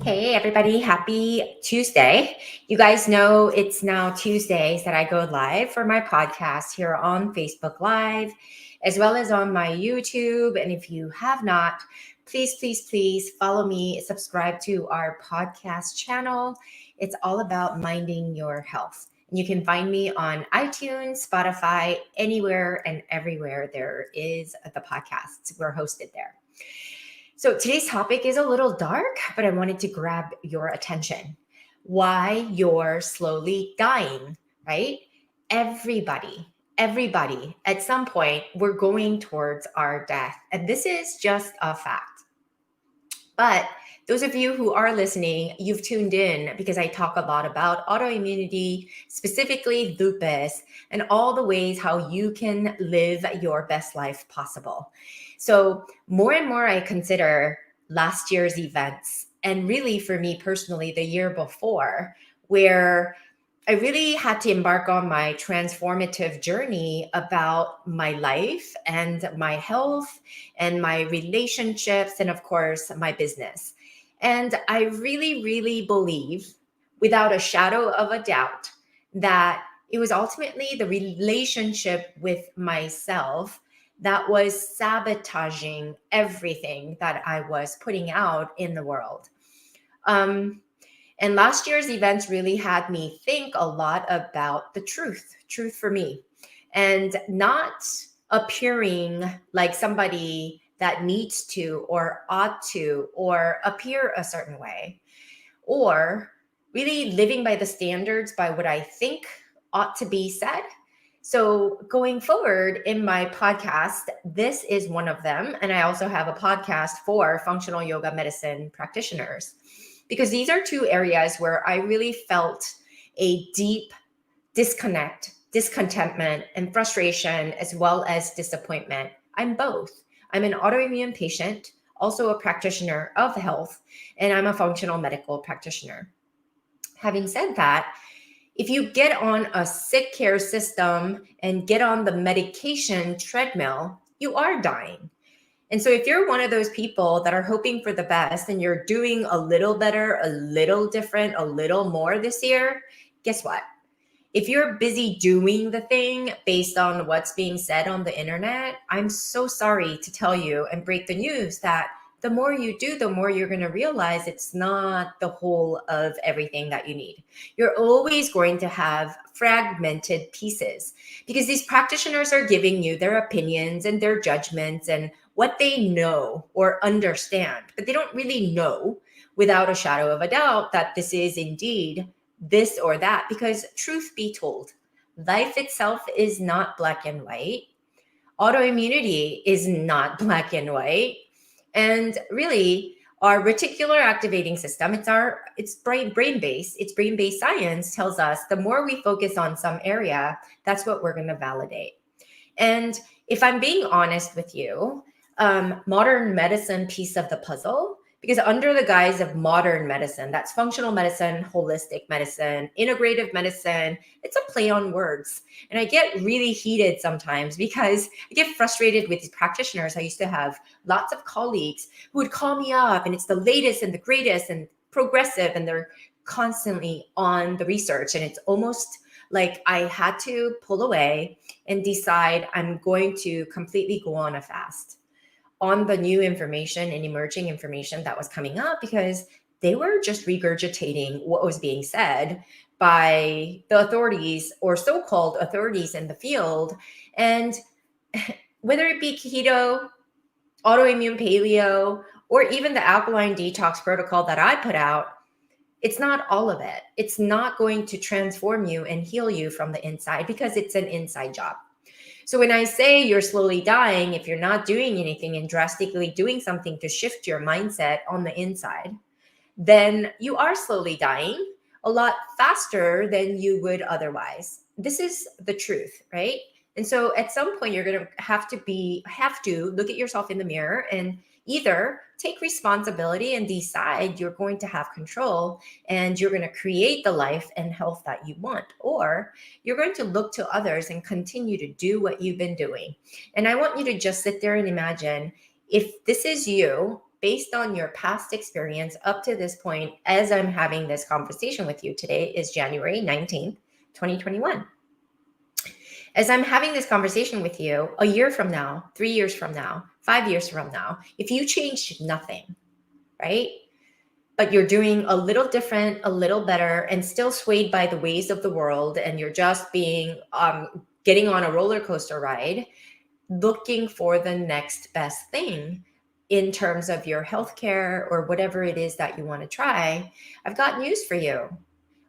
Hey, everybody. Happy Tuesday. You guys know it's now Tuesdays that I go live for my podcast here on Facebook Live, as well as on my YouTube. And if you have not, please follow me, subscribe to our podcast channel. It's all about minding your health. And you can find me on iTunes, Spotify, anywhere and everywhere there is the podcasts. We're hosted there. So today's topic is a little dark, but I wanted to grab your attention. Why you're slowly dying, right? Everybody, at some point, we're going towards our death. And this is just a fact. But those of you who are listening, you've tuned in because I talk a lot about autoimmunity, specifically lupus, and all the ways how you can live your best life possible. So, more and more, I consider last year's events, and really for me personally, the year before, where I really had to embark on my transformative journey about my life and my health and my relationships and, of course, my business. And I really believe, without a shadow of a doubt, that it was ultimately the relationship with myself that was sabotaging everything that I was putting out in the world. And last year's events really had me think a lot about the truth for me, and not appearing like somebody that needs to or ought to or appear a certain way, or really living by the standards by what I think ought to be said. So, going forward in my podcast, this is one of them. And I also have a podcast for functional yoga medicine practitioners, because these are two areas where I really felt a deep disconnect, discontentment, and frustration, as well as disappointment. I'm both. I'm an autoimmune patient, also a practitioner of health, and I'm a functional medical practitioner. Having said that, if you get on a sick care system and get on the medication treadmill, you are dying. And so if you're one of those people that are hoping for the best and you're doing a little better, a little different, a little more this year, guess what? If you're busy doing the thing based on what's being said on the internet, I'm so sorry to tell you and break the news that the more you do, the more you're going to realize it's not the whole of everything that you need. You're always going to have fragmented pieces, because these practitioners are giving you their opinions and their judgments and what they know or understand, but they don't really know without a shadow of a doubt that this is indeed this or that. Because truth be told, life itself is not black and white. Autoimmunity is not black and white. And really, our reticular activating system, it's brain based, it's brain based science tells us the more we focus on some area, that's what we're going to validate. And if I'm being honest with you, modern medicine piece of the puzzle, because under the guise of modern medicine, that's functional medicine, holistic medicine, integrative medicine, it's a play on words. And I get really heated sometimes because I get frustrated with these practitioners. I used to have lots of colleagues who would call me up, and it's the latest and the greatest and progressive, and they're constantly on the research. And it's almost like I had to pull away and decide I'm going to completely go on a fast on the new information and emerging information that was coming up, because they were just regurgitating what was being said by the authorities or so-called authorities in the field. And whether it be keto, autoimmune paleo, or even the alkaline detox protocol that I put out, it's not all of it. It's not going to transform you and heal you from the inside, because it's an inside job. So when I say you're slowly dying, if you're not doing anything and drastically doing something to shift your mindset on the inside, then you are slowly dying a lot faster than you would otherwise. This is the truth, right? And so at some point you're going to have to look at yourself in the mirror and either take responsibility and decide you're going to have control and you're going to create the life and health that you want, or you're going to look to others and continue to do what you've been doing. And I want you to just sit there and imagine, if this is you, based on your past experience up to this point, as I'm having this conversation with you today is January 19th, 2021. As I'm having this conversation with you, a year from now, 3 years from now, 5 years from now, if you change nothing, right? But you're doing a little different, a little better, and still swayed by the ways of the world, and you're just being getting on a roller coaster ride, looking for the next best thing in terms of your healthcare or whatever it is that you want to try, I've got news for you.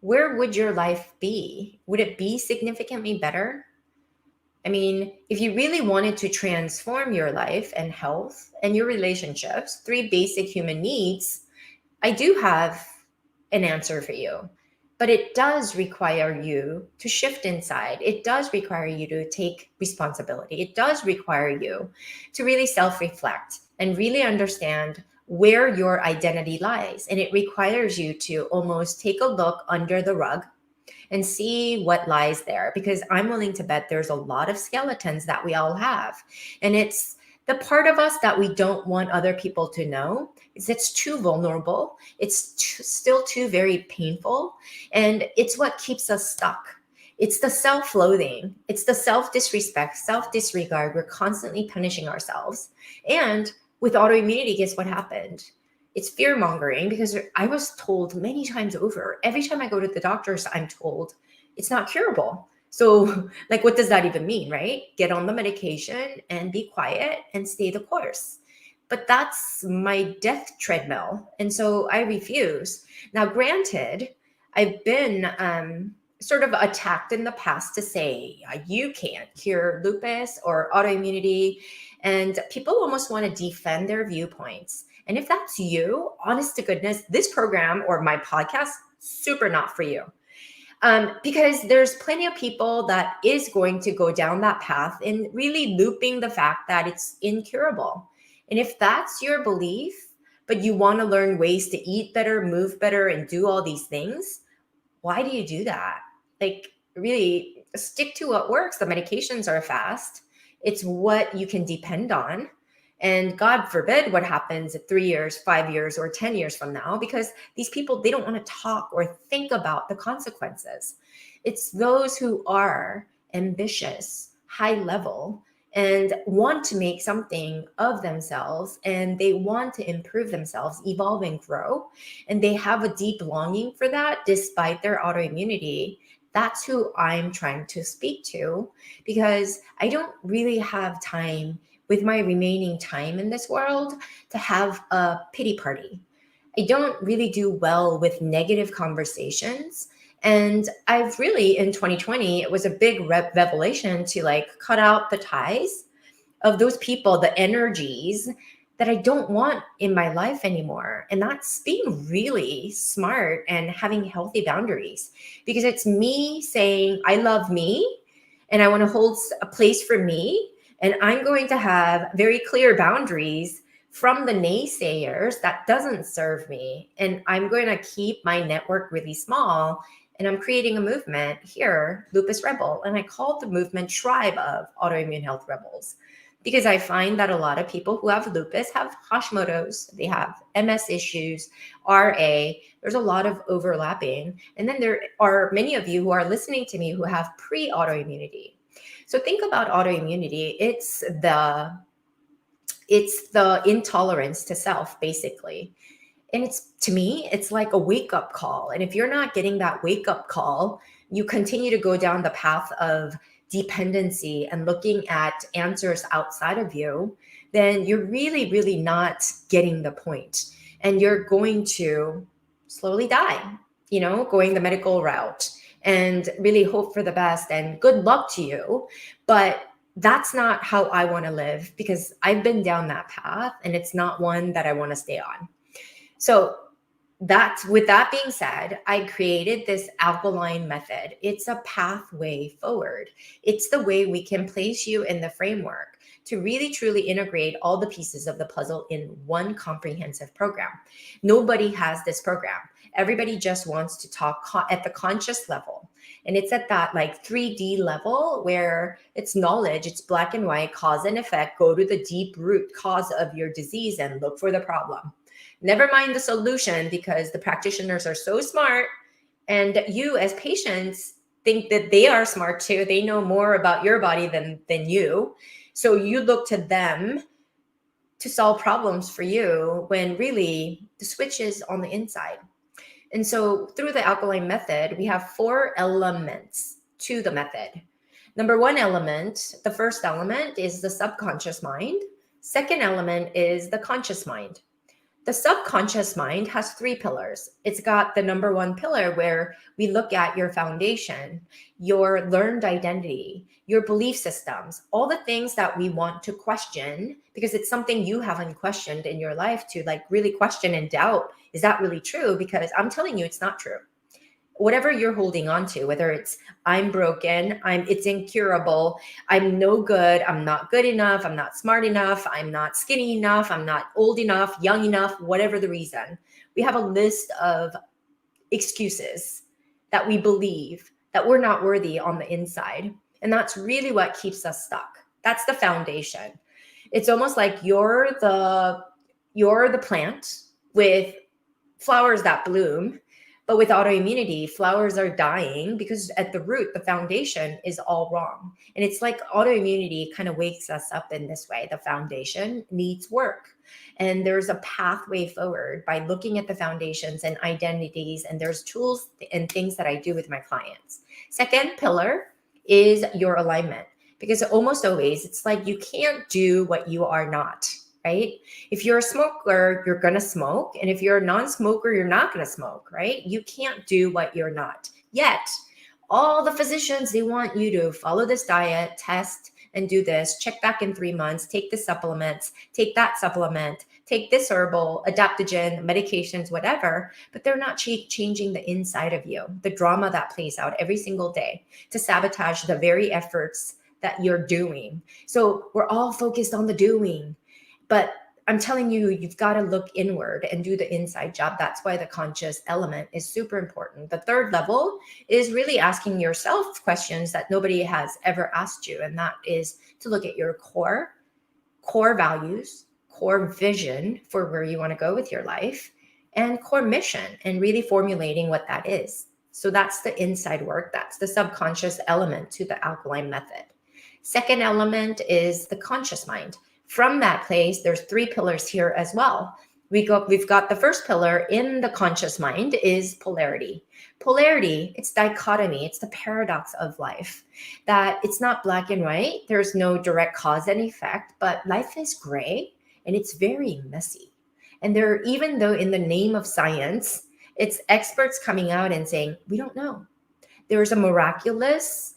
Where would your life be? Would it be significantly better? I mean, if you really wanted to transform your life and health and your relationships, 3 basic human needs, I do have an answer for you. But it does require you to shift inside. It does require you to take responsibility. It does require you to really self-reflect and really understand where your identity lies. And it requires you to almost take a look under the rug and see what lies there, because I'm willing to bet there's a lot of skeletons that we all have. And it's the part of us that we don't want other people to know is it's too vulnerable. It's still too very painful. And it's what keeps us stuck. It's the self-loathing. It's the self-disrespect, self-disregard. We're constantly punishing ourselves. And with autoimmunity, guess what happened? It's fear mongering, because I was told many times over, every time I go to the doctors, I'm told it's not curable. So like, what does that even mean, right? Get on the medication and be quiet and stay the course. But that's my death treadmill. And so I refuse. Now, granted, I've been sort of attacked in the past to say, you can't cure lupus or autoimmunity. And people almost want to defend their viewpoints. And if that's you, honest to goodness, this program or my podcast, super not for you. Because there's plenty of people that is going to go down that path and really looping the fact that it's incurable. And if that's your belief, but you want to learn ways to eat better, move better, and do all these things, why do you do that? Like, really stick to what works. The medications are fast. It's what you can depend on. And God forbid what happens at 3 years, 5 years, or 10 years from now, because these people, they don't want to talk or think about the consequences. It's those who are ambitious, high level, and want to make something of themselves, and they want to improve themselves, evolve and grow. And they have a deep longing for that despite their autoimmunity. That's who I'm trying to speak to, because I don't really have time with my remaining time in this world to have a pity party. I don't really do well with negative conversations. And I've really, in 2020, it was a big revelation to like cut out the ties of those people, the energies that I don't want in my life anymore. And that's being really smart and having healthy boundaries, because it's me saying, I love me and I want to hold a place for me. And I'm going to have very clear boundaries from the naysayers that doesn't serve me. And I'm going to keep my network really small. And I'm creating a movement here, Lupus Rebel. And I call the movement Tribe of Autoimmune Health Rebels, because I find that a lot of people who have lupus have Hashimoto's, they have MS issues, RA. There's a lot of overlapping. And then there are many of you who are listening to me who have pre-autoimmunity. So think about autoimmunity. It's the intolerance to self, basically. And it's, to me, it's like a wake-up call. And if you're not getting that wake-up call, you continue to go down the path of dependency and looking at answers outside of you, then you're really, really not getting the point. And you're going to slowly die, going the medical route, and really hope for the best and good luck to you. But that's not how I want to live, because I've been down that path and it's not one that I want to stay on. So with that being said, I created this alkaline method. It's a pathway forward. It's the way we can place you in the framework to really truly integrate all the pieces of the puzzle in one comprehensive program. Nobody has this program. Everybody just wants to talk at the conscious level. And it's at that like 3D level where it's knowledge, it's black and white, cause and effect. Go to the deep root cause of your disease and look for the problem. Never mind the solution, because the practitioners are so smart, and you as patients think that they are smart too. They know more about your body than you. So you look to them to solve problems for you, when really the switch is on the inside. And so through the alkaline method, we have 4 elements to the method. Number 1 element, the first element, is the subconscious mind. Second element is the conscious mind. The subconscious mind has 3 pillars. It's got the number 1 pillar where we look at your foundation, your learned identity, your belief systems, all the things that we want to question, because it's something you haven't questioned in your life, to like really question and doubt, is that really true? Because I'm telling you, it's not true. Whatever you're holding on to, whether it's I'm broken, it's incurable, I'm no good, I'm not good enough, I'm not smart enough, I'm not skinny enough, I'm not old enough, young enough, whatever the reason. We have a list of excuses that we believe that we're not worthy on the inside. And that's really what keeps us stuck. That's the foundation. It's almost like you're the plant with flowers that bloom. But with autoimmunity, flowers are dying because at the root, the foundation is all wrong. And it's like autoimmunity kind of wakes us up in this way. The foundation needs work. And there's a pathway forward by looking at the foundations and identities. And there's tools and things that I do with my clients. Second pillar is your alignment. Because almost always, it's like you can't do what you are not. Right? If you're a smoker, you're going to smoke. And if you're a non-smoker, you're not going to smoke, right? You can't do what you're not. Yet, all the physicians, they want you to follow this diet, test and do this, check back in 3 months, take the supplements, take that supplement, take this herbal, adaptogen, medications, whatever. But they're not changing the inside of you, the drama that plays out every single day to sabotage the very efforts that you're doing. So we're all focused on the doing. But I'm telling you, you've got to look inward and do the inside job. That's why the conscious element is super important. The third level is really asking yourself questions that nobody has ever asked you. And that is to look at your core values, core vision for where you want to go with your life, and core mission, and really formulating what that is. So that's the inside work. That's the subconscious element to the alkaline method. Second element is the conscious mind. From that place, there's 3 pillars here as well. We've got the first pillar in the conscious mind is polarity. Polarity, it's dichotomy. It's the paradox of life, that it's not black and white. There's no direct cause and effect, but life is gray and it's very messy. And even though in the name of science, it's experts coming out and saying, we don't know. There's a miraculous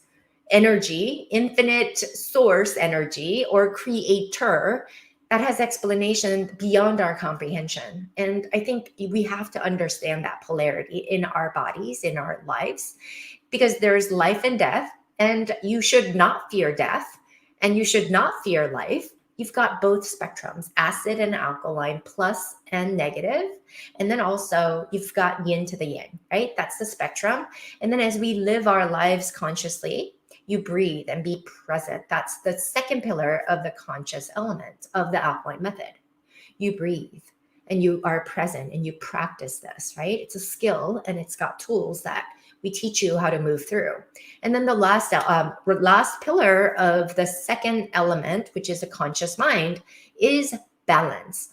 energy, infinite source energy or creator that has explanation beyond our comprehension. And I think we have to understand that polarity in our bodies, in our lives, because there's life and death, and you should not fear death and you should not fear life. You've got both spectrums, acid and alkaline, plus and negative. And then also you've got yin to the yang, right? That's the spectrum. And then as we live our lives consciously, you breathe and be present. That's the second pillar of the conscious element of the alkaline method. You breathe and you are present and you practice this, right? It's a skill and it's got tools that we teach you how to move through. And then the last pillar of the second element, which is a conscious mind, is balance.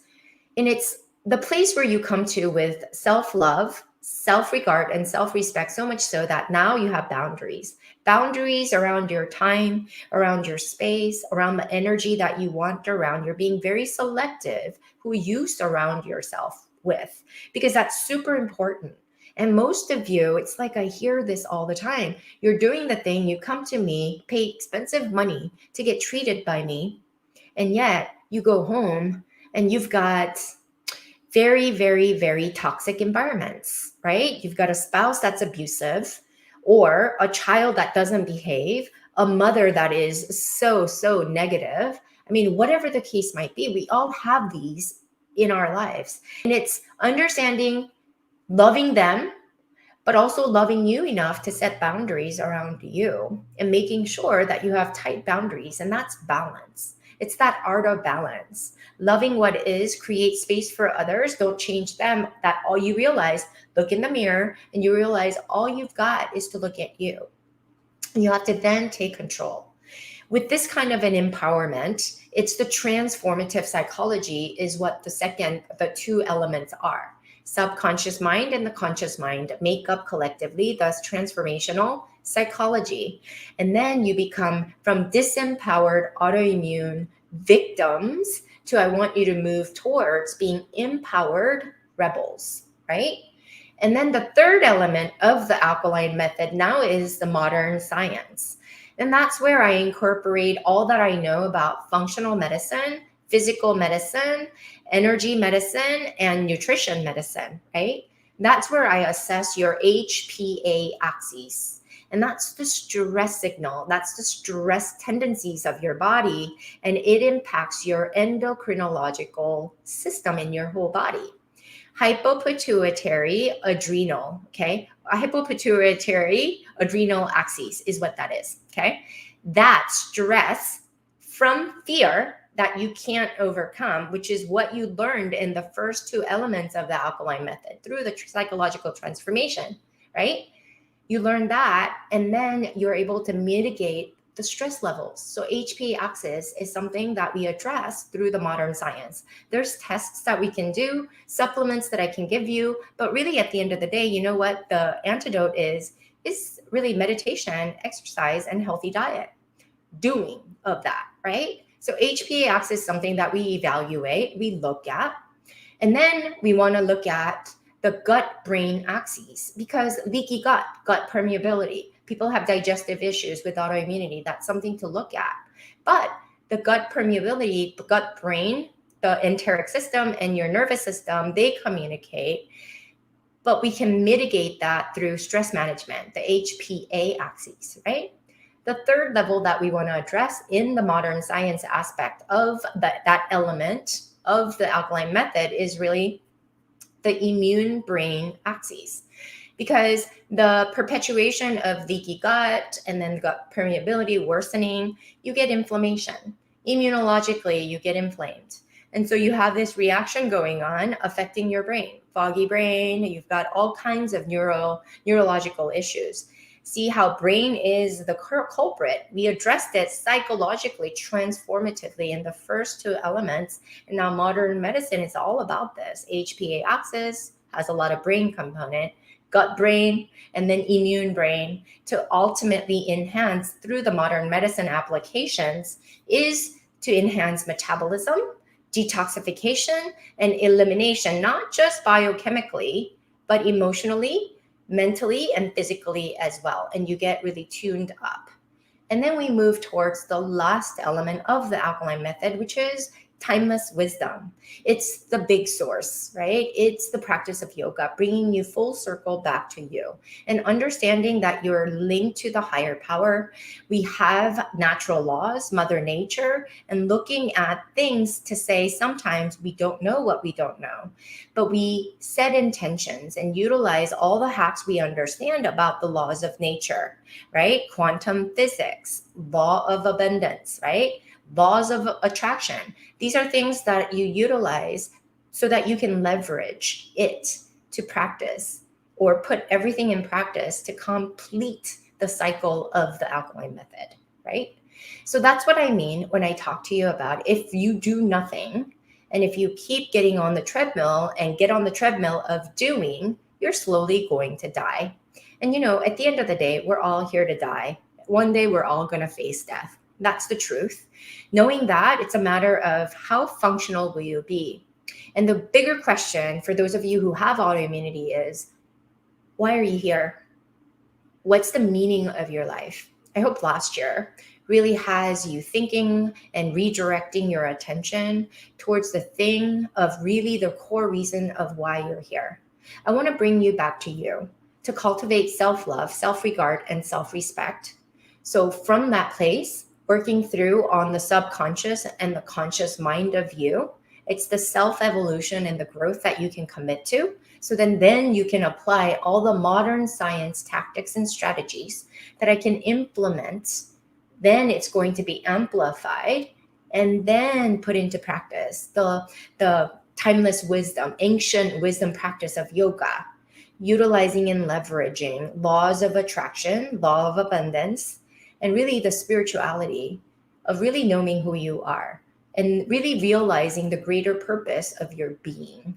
And it's the place where you come to with self-love, self-regard, and self-respect, so much so that now you have boundaries around your time, around your space, around the energy that you want around. You're being very selective who you surround yourself with, because that's super important. And most of you, it's like I hear this all the time. You're doing the thing, you come to me, pay expensive money to get treated by me, and yet you go home and you've got very, very, very toxic environments, right? You've got a spouse that's abusive, or a child that doesn't behave, a mother that is so negative. I mean, whatever the case might be, we all have these in our lives. And it's understanding, loving them, but also loving you enough to set boundaries around you and making sure that you have tight boundaries. And that's balance. It's that art of balance. Loving what is, create space for others, don't change them. That all you realize, look in the mirror and you realize all you've got is to look at you. And you have to then take control. With this kind of an empowerment, it's the transformative psychology is what the two elements are. Subconscious mind and the conscious mind make up collectively, thus transformational psychology. And then you become from disempowered autoimmune victims to I want you to move towards being empowered rebels, right? And then the third element of the alkaline method now is the modern science. And that's where I incorporate all that I know about functional medicine, physical medicine, energy medicine, and nutrition medicine, right? That's where I assess your HPA axis. And that's the stress signal. That's the stress tendencies of your body. And it impacts your endocrinological system in your whole body. Hypopituitary adrenal, okay? A hypopituitary adrenal axis is what that is, okay? That stress from fear that you can't overcome, which is what you learned in the first two elements of the alkaline method through the psychological transformation, right? You learn that, and then you're able to mitigate the stress levels. So HPA axis is something that we address through the modern science. There's tests that we can do, supplements that I can give you, but really at the end of the day, you know what the antidote is really meditation, exercise, and healthy diet. Doing of that, right? So HPA axis is something that we evaluate, we look at, and then we want to look at the gut-brain axis because leaky gut permeability. People have digestive issues with autoimmunity. That's something to look at. But the gut permeability, the gut brain, the enteric system, and your nervous system, they communicate. But we can mitigate that through stress management, the HPA axis, right? The third level that we want to address in the modern science aspect of that element of the alkaline method is really the immune brain axis. Because the perpetuation of leaky gut and then gut permeability worsening, you get inflammation. Immunologically, you get inflamed. And so you have this reaction going on affecting your brain, foggy brain, you've got all kinds of neurological issues. See how brain is the culprit. We addressed it psychologically, transformatively in the first two elements. And now modern medicine is all about this. HPA axis has a lot of brain component, gut brain, and then immune brain to ultimately enhance through the modern medicine applications is to enhance metabolism, detoxification, and elimination, not just biochemically, but emotionally, mentally, and physically as well. And you get really tuned up. And then we move towards the last element of the alkaline method, which is timeless wisdom. It's the big source, right? It's the practice of yoga, bringing you full circle back to you and understanding that you're linked to the higher power. We have natural laws, Mother Nature, and looking at things to say sometimes we don't know what we don't know, but we set intentions and utilize all the hacks we understand about the laws of nature, right? Quantum physics, law of abundance, right? Laws of attraction. These are things that you utilize so that you can leverage it to practice or put everything in practice to complete the cycle of the alkaline method, right? So that's what I mean when I talk to you about if you do nothing and if you keep getting on the treadmill and get on the treadmill of doing, you're slowly going to die. And you know, at the end of the day, we're all here to die. One day we're all going to face death. That's the truth. Knowing that, it's a matter of how functional will you be? And the bigger question for those of you who have autoimmunity is, why are you here? What's the meaning of your life? I hope last year really has you thinking and redirecting your attention towards the thing of really the core reason of why you're here. I want to bring you back to you to cultivate self-love, self-regard, and self-respect. So from that place, working through on the subconscious and the conscious mind of you It's the self-evolution and the growth that you can commit to. So then you can apply all the modern science tactics and strategies that I can implement. Then it's going to be amplified and then put into practice. The timeless wisdom, ancient wisdom practice of yoga, utilizing and leveraging laws of attraction, law of abundance, and really the spirituality of really knowing who you are and really realizing the greater purpose of your being.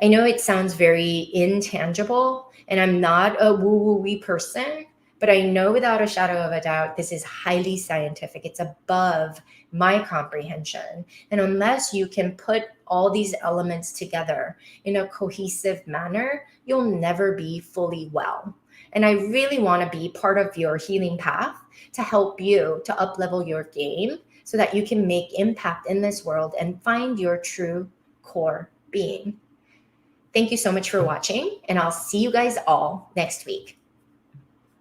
I know it sounds very intangible, and I'm not a woo-woo-y person, but I know without a shadow of a doubt, this is highly scientific. It's above my comprehension. And unless you can put all these elements together in a cohesive manner, you'll never be fully well. And I really want to be part of your healing path to help you to up-level your game so that you can make impact in this world and find your true core being. Thank you so much for watching, and I'll see you guys all next week.